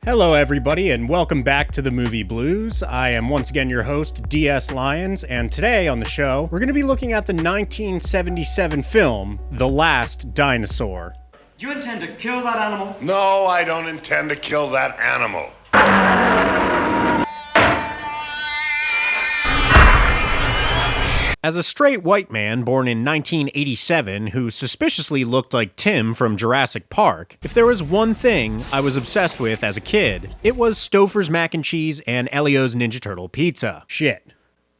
Hello everybody and welcome back to the Movie Blues. I am once again your host, DS Lyons, and today on the show, we're going to be looking at the 1977 film, The Last Dinosaur. Do you intend to kill that animal? No, I don't intend to kill that animal. As a straight white man born in 1987 who suspiciously looked like Tim from Jurassic Park, if there was one thing I was obsessed with as a kid, it was Stouffer's mac and cheese and Elio's Ninja Turtle pizza. Shit.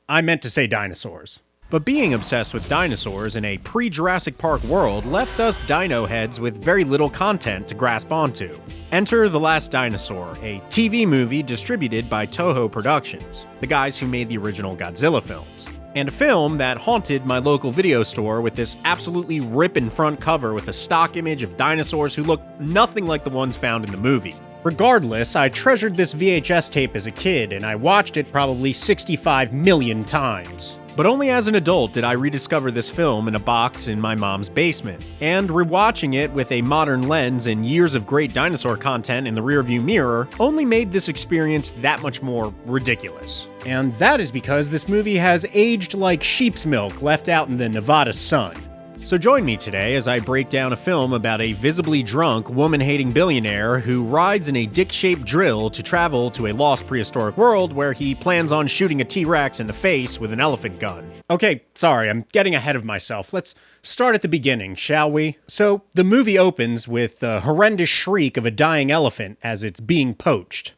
I meant to say dinosaurs. But being obsessed with dinosaurs in a pre-Jurassic Park world left us dino heads with very little content to grasp onto. Enter The Last Dinosaur, a TV movie distributed by Toho Productions, the guys who made the original Godzilla films. And a film that haunted my local video store with this absolutely rippin' front cover with a stock image of dinosaurs who look nothing like the ones found in the movie. Regardless, I treasured this VHS tape as a kid, and I watched it probably 65 million times. But only as an adult did I rediscover this film in a box in my mom's basement. And rewatching it with a modern lens and years of great dinosaur content in the rearview mirror only made this experience that much more ridiculous. And that is because this movie has aged like sheep's milk left out in the Nevada sun. So join me today as I break down a film about a visibly drunk, woman-hating billionaire who rides in a dick-shaped drill to travel to a lost prehistoric world where he plans on shooting a T-Rex in the face with an elephant gun. Okay, sorry, I'm getting ahead of myself. Let's start at the beginning, shall we? So, the movie opens with the horrendous shriek of a dying elephant as it's being poached.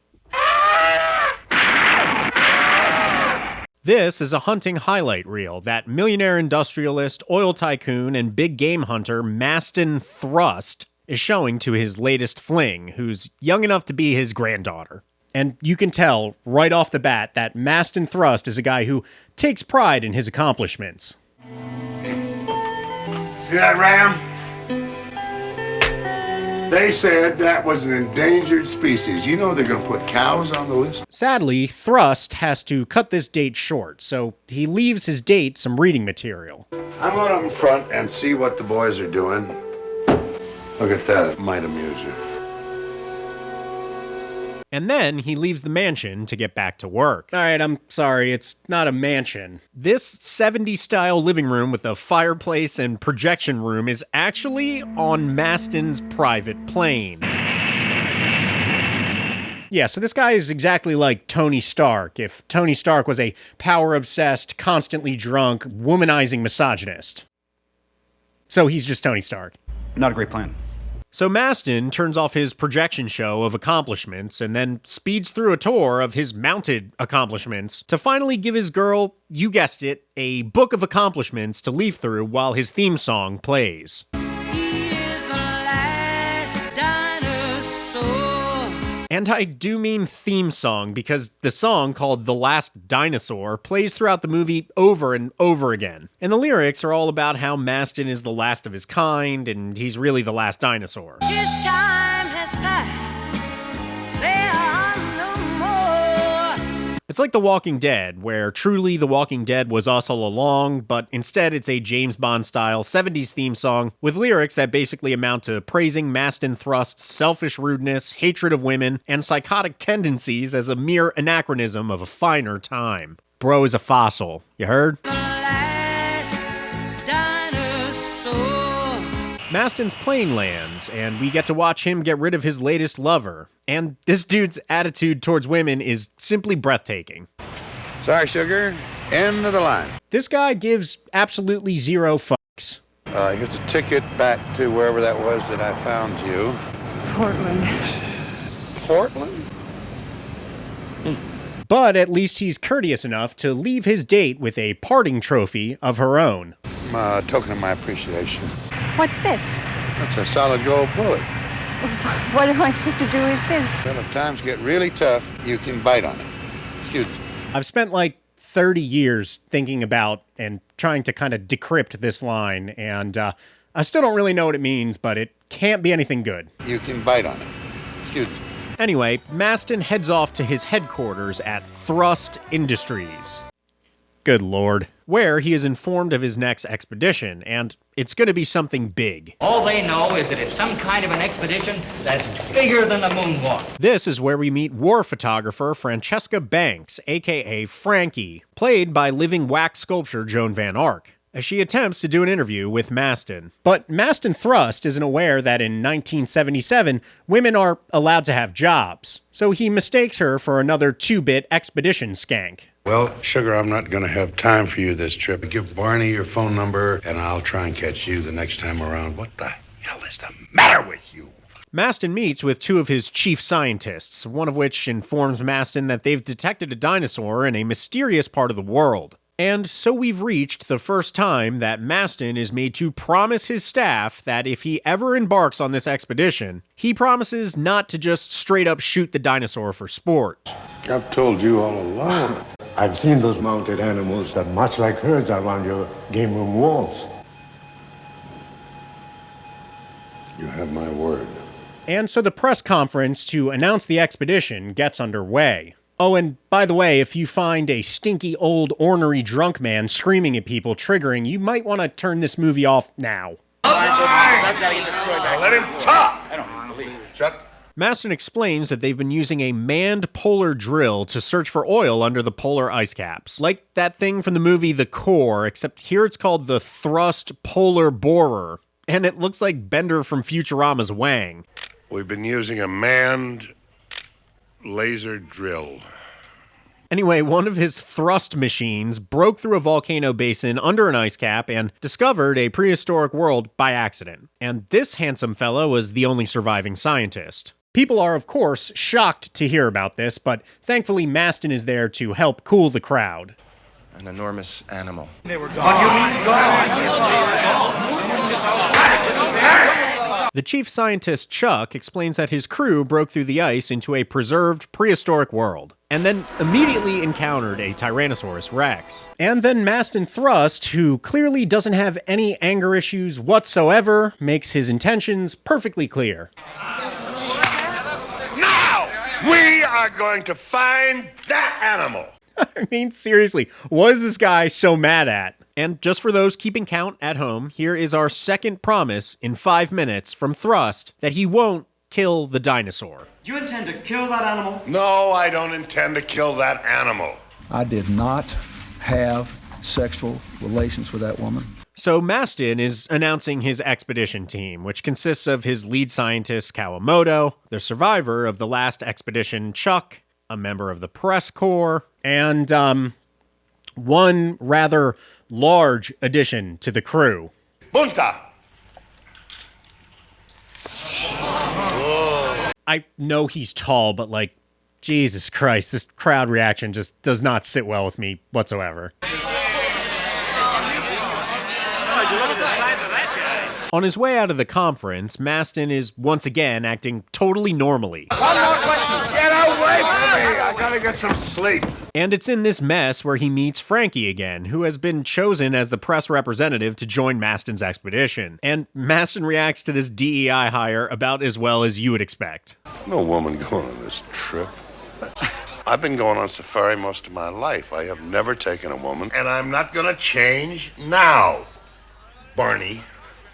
This is a hunting highlight reel that millionaire industrialist, oil tycoon, and big game hunter Mastin Thrust is showing to his latest fling, who's young enough to be his granddaughter. And you can tell right off the bat that Mastin Thrust is a guy who takes pride in his accomplishments. See that ram? They said that was an endangered species. You know they're going to put cows on the list? Sadly, Thrust has to cut this date short, so he leaves his date some reading material. I'm going up in front and see what the boys are doing. Look at that, it might amuse you. And then he leaves the mansion to get back to work. Alright, I'm sorry, it's not a mansion. This 70s-style living room with a fireplace and projection room is actually on Mastin's private plane. Yeah, so this guy is exactly like Tony Stark, if Tony Stark was a power-obsessed, constantly drunk, womanizing misogynist. So he's just Tony Stark. Not a great plan. So Mastin turns off his projection show of accomplishments and then speeds through a tour of his mounted accomplishments to finally give his girl, you guessed it, a book of accomplishments to leaf through while his theme song plays. And I do mean theme song, because the song, called The Last Dinosaur, plays throughout the movie over and over again. And the lyrics are all about how Mastin is the last of his kind, and he's really the last dinosaur. His time has passed, there are no more. It's like The Walking Dead, where truly The Walking Dead was us all along, but instead it's a James Bond-style 70s theme song with lyrics that basically amount to praising Mastin Thrust's selfish rudeness, hatred of women, and psychotic tendencies as a mere anachronism of a finer time. Bro is a fossil. You heard? Mastin's plane lands, and we get to watch him get rid of his latest lover. And this dude's attitude towards women is simply breathtaking. Sorry, sugar. End of the line. This guy gives absolutely zero fucks. Here's a ticket back to wherever that was that I found you. Portland. Portland? But at least he's courteous enough to leave his date with a parting trophy of her own. A token of my appreciation. What's this? That's a solid gold bullet. What am I supposed to do with this? Well, if times get really tough, you can bite on it. Excuse me. I've spent like 30 years thinking about and trying to kind of decrypt this line, and I still don't really know what it means, but it can't be anything good. You can bite on it. Excuse me. Anyway, Mastin heads off to his headquarters at Thrust Industries. Good lord. Where he is informed of his next expedition, and it's gonna be something big. All they know is that it's some kind of an expedition that's bigger than the moonwalk. This is where we meet war photographer Francesca Banks, aka Frankie, played by living wax sculpture Joan Van Ark, as she attempts to do an interview with Maston. But Maston Thrust isn't aware that in 1977, women are allowed to have jobs, so he mistakes her for another 2-bit expedition skank. Well, sugar, I'm not going to have time for you this trip. Give Barney your phone number, and I'll try and catch you the next time around. What the hell is the matter with you? Maston meets with 2 of his chief scientists, one of which informs Maston that they've detected a dinosaur in a mysterious part of the world. And so we've reached the first time that Maston is made to promise his staff that if he ever embarks on this expedition, he promises not to just straight up shoot the dinosaur for sport. I've told you all along. I've seen those mounted animals that march like herds around your game room walls. You have my word. And so the press conference to announce the expedition gets underway. Oh, and by the way, if you find a stinky old ornery drunk man screaming at people triggering, you might want to turn this movie off now. Now let him talk! Chuck? Maston explains that they've been using a manned polar drill to search for oil under the polar ice caps. Like that thing from the movie The Core, except here it's called the Thrust Polar Borer. And it looks like Bender from Futurama's Wang. We've been using a manned laser drill. Anyway, one of his thrust machines broke through a volcano basin under an ice cap and discovered a prehistoric world by accident. And this handsome fellow was the only surviving scientist. People are, of course, shocked to hear about this, but thankfully Maston is there to help cool the crowd. An enormous animal. They were gone. What do you mean gone? The chief scientist, Chuck, explains that his crew broke through the ice into a preserved prehistoric world, and then immediately encountered a Tyrannosaurus Rex. And then Maston Thrust, who clearly doesn't have any anger issues whatsoever, makes his intentions perfectly clear. Now, we are going to find that animal. I mean, seriously, what is this guy so mad at? And just for those keeping count at home, here is our second promise in 5 minutes from Thrust that he won't kill the dinosaur. Do you intend to kill that animal? No, I don't intend to kill that animal. I did not have sexual relations with that woman. So Maston is announcing his expedition team, which consists of his lead scientist, Kawamoto, the survivor of the last expedition, Chuck, a member of the press corps, and, one rather large addition to the crew. Bunta! I know he's tall, but like, Jesus Christ, this crowd reaction just does not sit well with me whatsoever. On his way out of the conference, Maston is once again acting totally normally. One more question. Get away from me! I gotta get some sleep. And it's in this mess where he meets Frankie again, who has been chosen as the press representative to join Maston's expedition. And Maston reacts to this DEI hire about as well as you would expect. No woman going on this trip. I've been going on safari most of my life. I have never taken a woman, and I'm not gonna change now, Barney.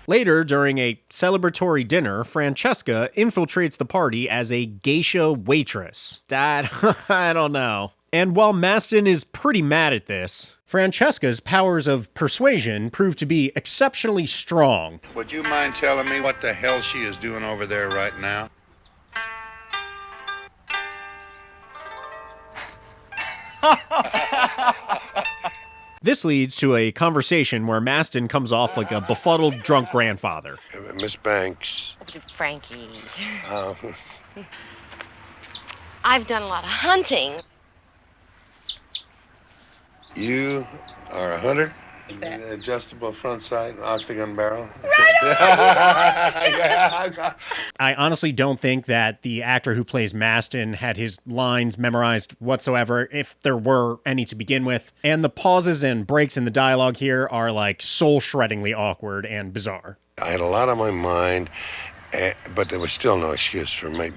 Later, during a celebratory dinner, Francesca infiltrates the party as a geisha waitress. I don't know. And while Maston is pretty mad at this, Francesca's powers of persuasion prove to be exceptionally strong. Would you mind telling me what the hell she is doing over there right now? This leads to a conversation where Maston comes off like a befuddled drunk grandfather. Miss Banks. It's Frankie. Uh, I've done a lot of hunting. You are a hunter? Adjustable front sight, octagon barrel. I honestly don't think that the actor who plays Maston had his lines memorized whatsoever, if there were any to begin with. And the pauses and breaks in the dialogue here are like soul-shreddingly awkward and bizarre. I had a lot on my mind, but there was still no excuse for me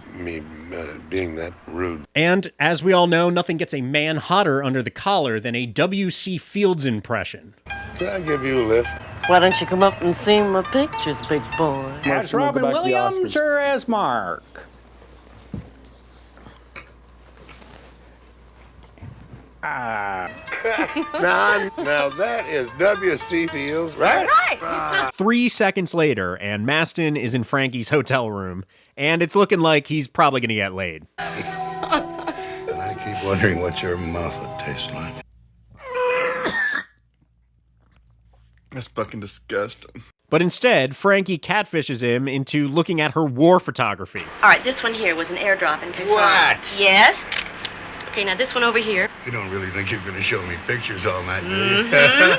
being that rude. And as we all know, nothing gets a man hotter under the collar than a W.C. Fields impression. Could I give you a lift? Why don't you come up and see my pictures, big boy? As Robin Williams or as Mark? Now that is W.C. Fields, right? Right. 3 seconds later, and Mastin is in Frankie's hotel room, and it's looking like he's probably gonna get laid. And I keep wondering what your mouth would taste like. That's fucking disgusting. But instead, Frankie catfishes him into looking at her war photography. All right, this one here was an airdrop in Kazan. What? Yes. Okay, now this one over here. You don't really think you're going to show me pictures all night, do you?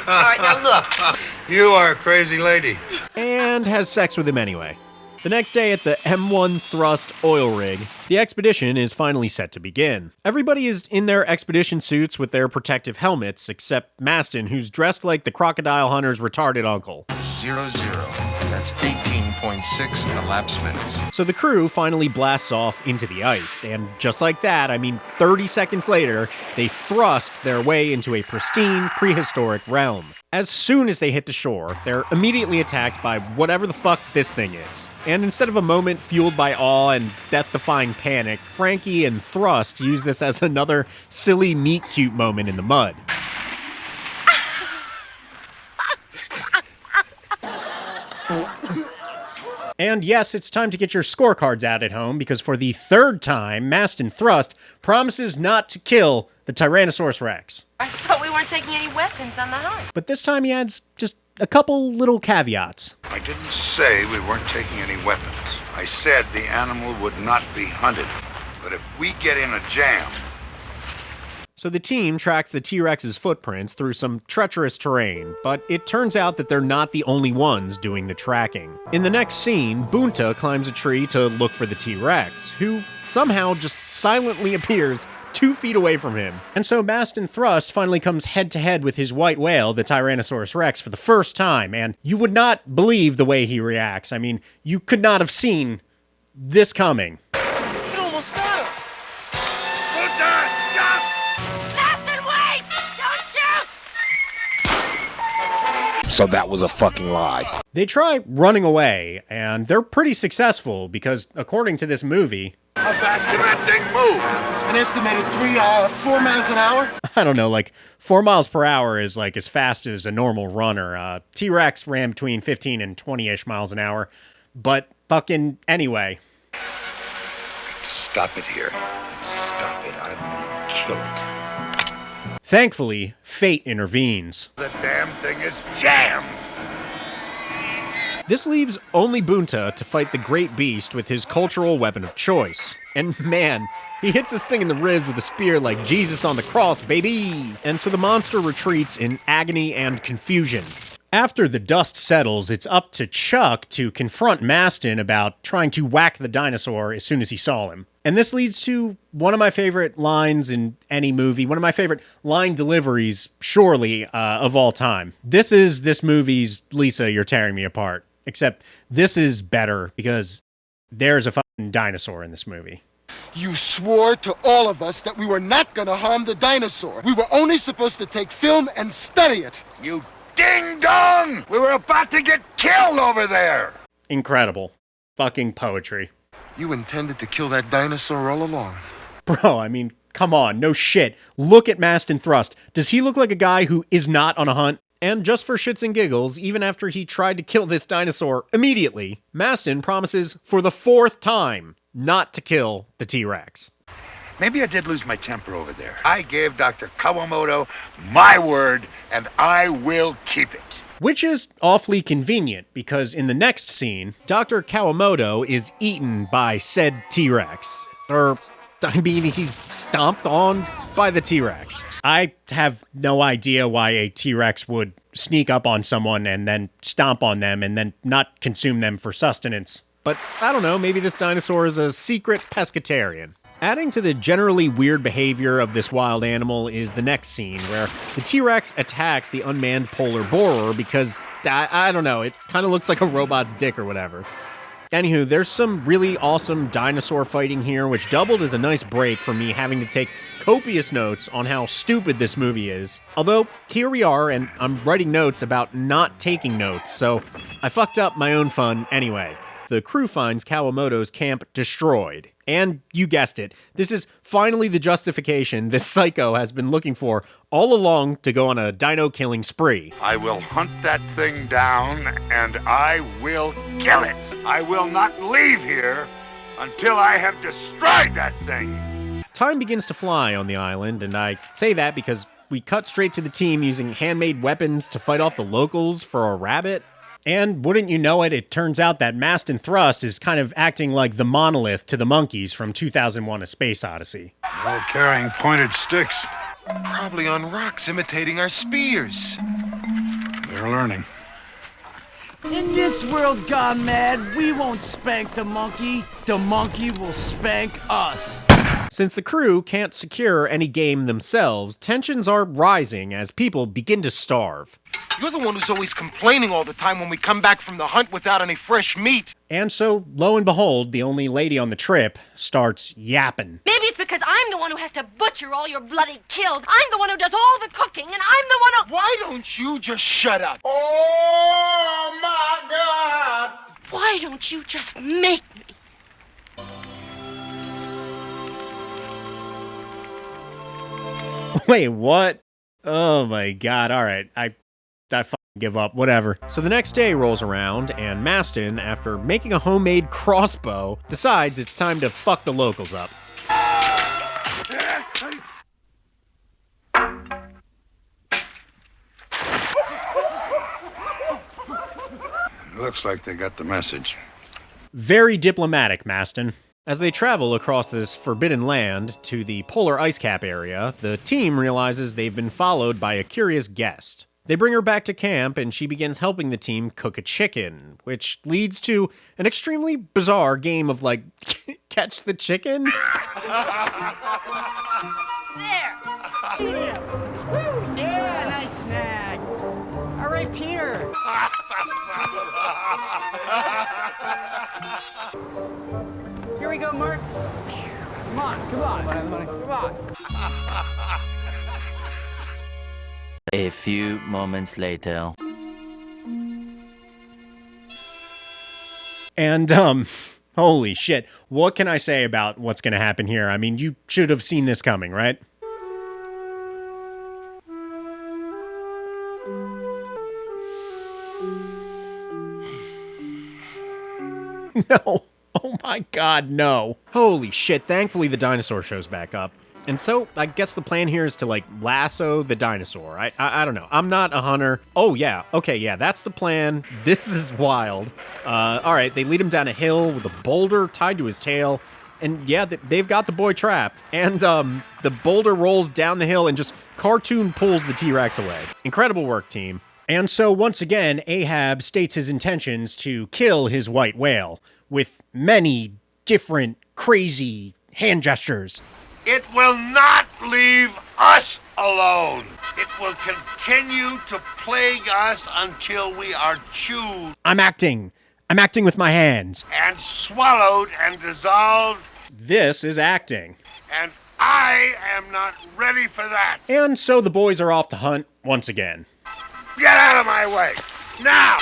All right, now look. You are a crazy lady. And has sex with him anyway. The next day at the M1 Thrust oil rig, the expedition is finally set to begin. Everybody is in their expedition suits with their protective helmets, except Mastin, who's dressed like the crocodile hunter's retarded uncle. 0-0. That's 18.6 elapsed minutes. So the crew finally blasts off into the ice, and just like that, 30 seconds later, they thrust their way into a pristine, prehistoric realm. As soon as they hit the shore, they're immediately attacked by whatever the fuck this thing is. And instead of a moment fueled by awe and death-defying panic, Frankie and Thrust use this as another silly meet-cute moment in the mud. And yes, it's time to get your scorecards out at home, because for the third time, Mastin Thrust promises not to kill the Tyrannosaurus Rex. I thought we weren't taking any weapons on the hunt. But this time he adds just a couple little caveats. I didn't say we weren't taking any weapons. I said the animal would not be hunted. But if we get in a jam... So the team tracks the T-Rex's footprints through some treacherous terrain, but it turns out that they're not the only ones doing the tracking. In the next scene, Bunta climbs a tree to look for the T-Rex, who somehow just silently appears 2 feet away from him. And so Mastin Thrust finally comes head-to-head with his white whale, the Tyrannosaurus Rex, for the first time, and you would not believe the way he reacts. You could not have seen this coming. It almost got him! Mastin, wait! Don't shoot! So that was a fucking lie. They try running away, and they're pretty successful because, according to this movie... How fast can that thing move? An estimated 4 miles an hour? I don't know, 4 miles per hour is as fast as a normal runner. T-Rex ran between 15 and 20-ish miles an hour. But fucking anyway. Stop it here. Stop it. I will kill it. Thankfully, fate intervenes. The damn thing is jammed. This leaves only Bunta to fight the great beast with his cultural weapon of choice. And man, he hits this thing in the ribs with a spear like Jesus on the cross, baby! And so the monster retreats in agony and confusion. After the dust settles, it's up to Chuck to confront Mastin about trying to whack the dinosaur as soon as he saw him. And this leads to one of my favorite lines in any movie, one of my favorite line deliveries, surely, of all time. This is this movie's Lisa, You're Tearing Me Apart. Except this is better because there's a fucking dinosaur in this movie. You swore to all of us that we were not going to harm the dinosaur. We were only supposed to take film and study it. You ding-dong! We were about to get killed over there! Incredible. Fucking poetry. You intended to kill that dinosaur all along. Bro, come on, no shit. Look at Mastin Thrust. Does he look like a guy who is not on a hunt? And just for shits and giggles, even after he tried to kill this dinosaur immediately, Mastin promises for the 4th time not to kill the T-Rex. Maybe I did lose my temper over there. I gave Dr. Kawamoto my word, and I will keep it. Which is awfully convenient, because in the next scene, Dr. Kawamoto is eaten by said T-Rex. He's stomped on by the T-Rex. I have no idea why a T-Rex would sneak up on someone and then stomp on them and then not consume them for sustenance. But I don't know, maybe this dinosaur is a secret pescatarian. Adding to the generally weird behavior of this wild animal is the next scene, where the T-Rex attacks the unmanned polar borer because, I don't know, it kind of looks like a robot's dick or whatever. Anywho, there's some really awesome dinosaur fighting here, which doubled as a nice break for me having to take copious notes on how stupid this movie is. Although, here we are, and I'm writing notes about not taking notes, so I fucked up my own fun anyway. The crew finds Kawamoto's camp destroyed. And you guessed it, this is finally the justification this psycho has been looking for all along to go on a dino-killing spree. I will hunt that thing down, and I will kill it. I will not leave here until I have destroyed that thing. Time begins to fly on the island, and I say that because we cut straight to the team using handmade weapons to fight off the locals for a rabbit. And wouldn't you know it, it turns out that Mast and Thrust is kind of acting like the monolith to the monkeys from 2001: A Space Odyssey. All carrying pointed sticks. Probably on rocks imitating our spears. They're learning. In this world gone mad, we won't spank the monkey will spank us. Since the crew can't secure any game themselves, tensions are rising as people begin to starve. You're the one who's always complaining all the time when we come back from the hunt without any fresh meat. And so, lo and behold, the only lady on the trip starts yapping. Maybe it's because I'm the one who has to butcher all your bloody kills. I'm the one who does all the cooking, and I'm the one who... Why don't you just shut up? Oh, my God! Why don't you just make me? Wait, what? Oh my god, alright, I fucking give up, whatever. So the next day rolls around, and Maston, after making a homemade crossbow, decides it's time to fuck the locals up. Looks like they got the message. Very diplomatic, Maston. As they travel across this forbidden land to the polar ice cap area, the team realizes they've been followed by a curious guest. They bring her back to camp, and she begins helping the team cook a chicken, which leads to an extremely bizarre game of, like, catch the chicken? There! Yeah, nice snack. All right, Peter. Here we go, Mark. Come on. A few moments later. And, holy shit. What can I say about what's gonna happen here? I mean, you should have seen this coming, right? No. Oh my god, no. Holy shit, thankfully the dinosaur shows back up. And so, I guess the plan here is to, like, lasso the dinosaur. I don't know. I'm not a hunter. Oh, yeah. Okay, yeah, that's the plan. This is wild. Alright, they lead him down a hill with a boulder tied to his tail. And yeah, they've got the boy trapped. And, the boulder rolls down the hill and just cartoon pulls the T-Rex away. Incredible work, team. And so, once again, Ahab states his intentions to kill his white whale with many different crazy hand gestures. It will not leave us alone. It will continue to plague us until we are chewed. I'm acting with my hands. And swallowed and dissolved. This is acting. And I am not ready for that. And so the boys are off to hunt once again. Get out of my way, now!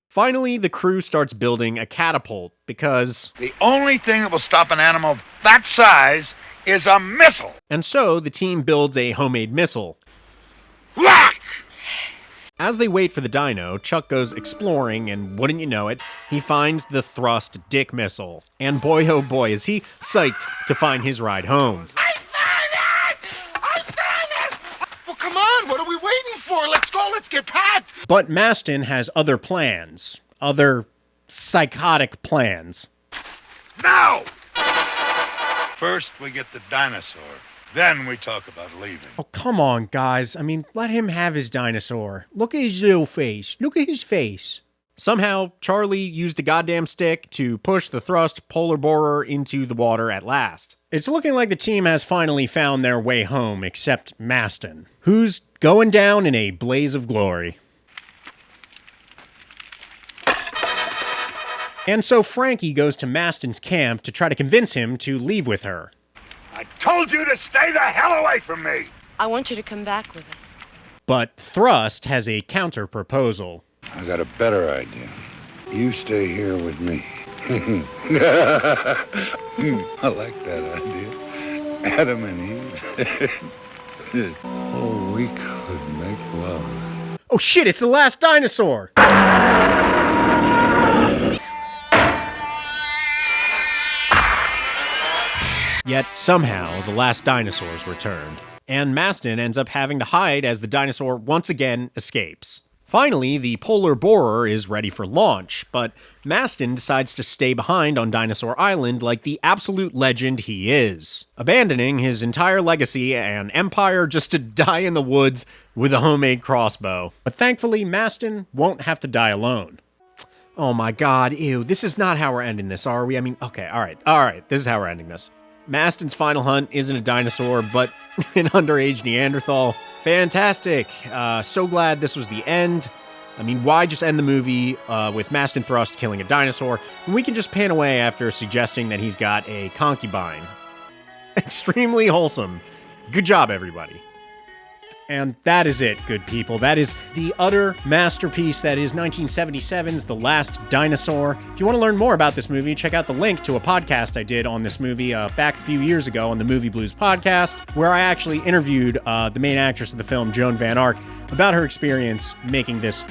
Finally, the crew starts building a catapult because... the only thing that will stop an animal that size is a missile! And so the team builds a homemade missile. Lock! As they wait for the dino, Chuck goes exploring, and wouldn't you know it, he finds the thrust dick missile. And boy oh boy is he psyched to find his ride home. I found it! Well, come on, what are we waiting for? Let's go, let's get packed! But Maston has other plans. Other psychotic plans. Now! First, we get the dinosaur. Then we talk about leaving. Oh, come on, guys. I mean, let him have his dinosaur. Look at his little face. Look at his face. Somehow, Charlie used a goddamn stick to push the thrust polar borer into the water at last. It's looking like the team has finally found their way home, except Maston, who's going down in a blaze of glory. And so Frankie goes to Mastin's camp to try to convince him to leave with her. I told you to stay the hell away from me! I want you to come back with us. But Thrust has a counter proposal. I got a better idea. You stay here with me. I like that idea. Adam and Eve. Oh, we could make love. Oh shit, it's the Last Dinosaur! Yet somehow, the Last Dinosaur's returned, and Mastin ends up having to hide as the dinosaur once again escapes. Finally, the polar borer is ready for launch, but Mastin decides to stay behind on Dinosaur Island like the absolute legend he is, abandoning his entire legacy and empire just to die in the woods with a homemade crossbow. But thankfully, Mastin won't have to die alone. Oh my god, ew, this is not how we're ending this, are we? I mean, okay, alright, this is how we're ending this. Mastin's final hunt isn't a dinosaur, but an underage Neanderthal. Fantastic. So glad this was the end. I mean, why just end the movie with Mastin Thrust killing a dinosaur when we can just pan away after suggesting that he's got a concubine? Extremely wholesome. Good job, everybody. And that is it, good people. That is the utter masterpiece that is 1977's The Last Dinosaur. If you want to learn more about this movie, check out the link to a podcast I did on this movie back a few years ago on the Movie Blues podcast, where I actually interviewed the main actress of the film, Joan Van Ark, about her experience making this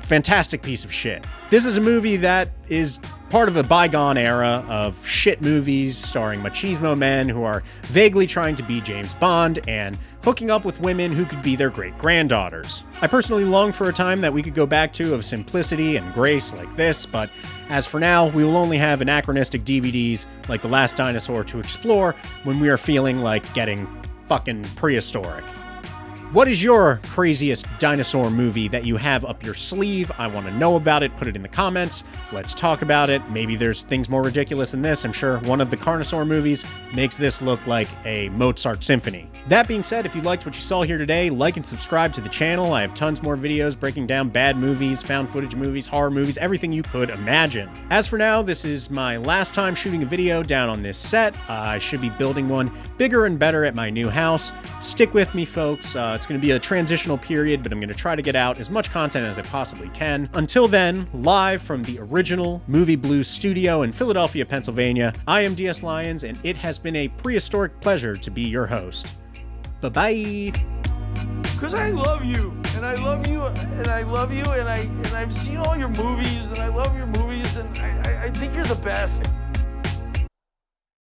fantastic piece of shit. This is a movie that is part of a bygone era of shit movies starring machismo men who are vaguely trying to be James Bond and hooking up with women who could be their great-granddaughters. I personally long for a time that we could go back to of simplicity and grace like this, but as for now, we will only have anachronistic DVDs like The Last Dinosaur to explore when we are feeling like getting fucking prehistoric. What is your craziest dinosaur movie that you have up your sleeve? I want to know about it. Put it in the comments. Let's talk about it. Maybe there's things more ridiculous than this. I'm sure one of the Carnosaur movies makes this look like a Mozart symphony. That being said, if you liked what you saw here today, like and subscribe to the channel. I have tons more videos breaking down bad movies, found footage movies, horror movies, everything you could imagine. As for now, this is my last time shooting a video down on this set. I should be building one bigger and better at my new house. Stick with me, folks. It's going to be a transitional period, but I'm going to try to get out as much content as I possibly can. Until then, live from the original Movie Blues studio in Philadelphia, Pennsylvania, I am DS Lyons, and it has been a prehistoric pleasure to be your host. Bye-bye! Because I love you, and I love you, and I love you, and I've seen all your movies, and I love your movies, and I think you're the best.